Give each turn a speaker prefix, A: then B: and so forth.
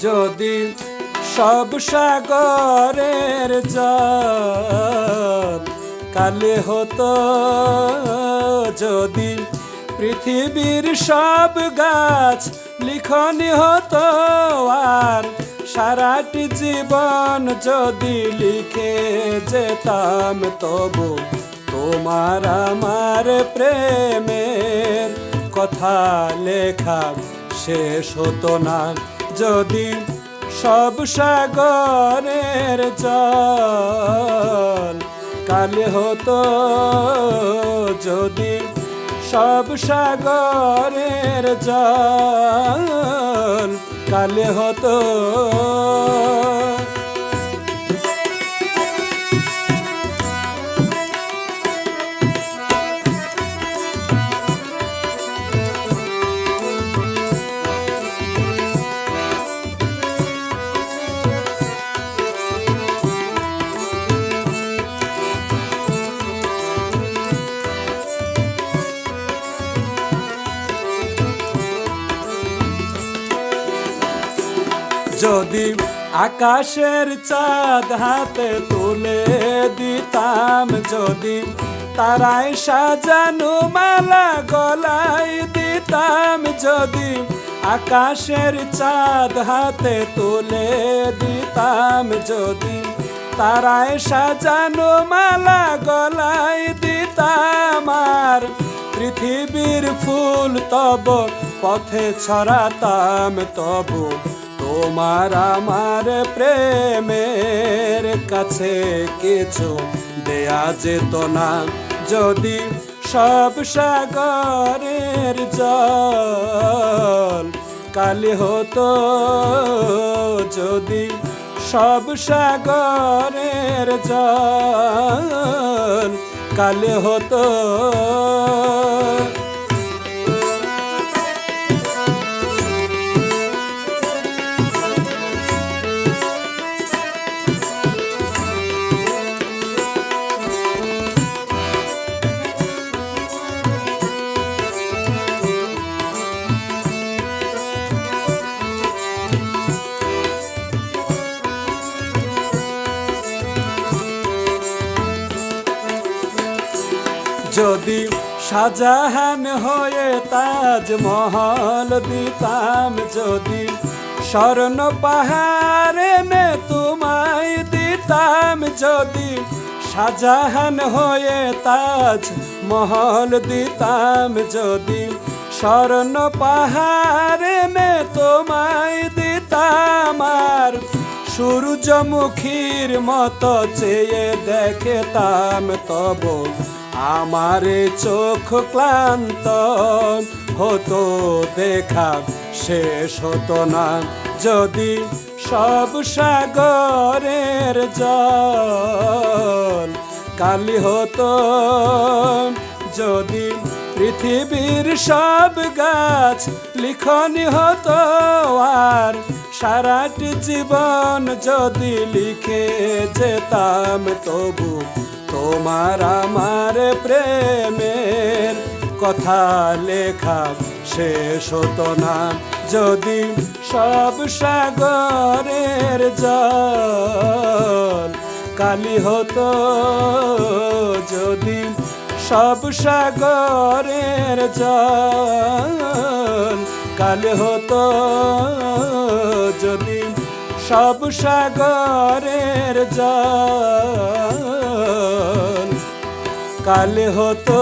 A: যদি সব সাগরের জল কালে হতো, যদি পৃথিবীর সব গাছ লিখনি হতো, আর সারাটি জীবন যদি লিখে যেতাম, তবু তোমার আমার প্রেমের কথা লেখা শেষ হতো না। যদি সব সাগরের জল কালে হতো, যদি সব সাগরের জল কালে হতো। যদি আকাশের চাঁদ হাতে তুলে দিতাম, যদি তারায় সাজানো মালা গলায় দিতাম, যদি আকাশের চাঁদ হাতে তুলে দিতাম, যদি তারায় সাজানো মালা গলায় দিতাম, আর পৃথিবীর ফুল তব পথে ছড়াতাম, তবু তোমার আমার প্রেমের কাছে কিছু দেয়া যেত না। যদি সব সাগরের জল কালে হতো, যদি সব সাগরের জল কালে হতো। যদি শাহজাহান হয়ে তাজমহল দিতাম, যদি স্বর্ণ পাহাড় এনে তোমায় দিতাম, যদি শাহজাহান হয়ে তাজমহল দিতাম, যদি স্বর্ণ পাহাড় এনে তোমায় দিতাম, আর সূর্যমুখীর মতো চেয়ে দেখতাম, তবু আমার চোখ ক্লান্ত হতো, দেখা শেষ হতো না। যদি সব সাগরের জল কালি হতো, যদি পৃথিবীর সব গাছ লিখনি হতো, আর সারাটি জীবন যদি লিখে যেতাম, তবু তোমার আমার প্রেমের কথা লেখা শেষ হতো না। যদি সব সাগরের জল কালি হতো, যদি সব সাগরের জল কালি হতো, যদি সব সাগরের জল কালে হতো।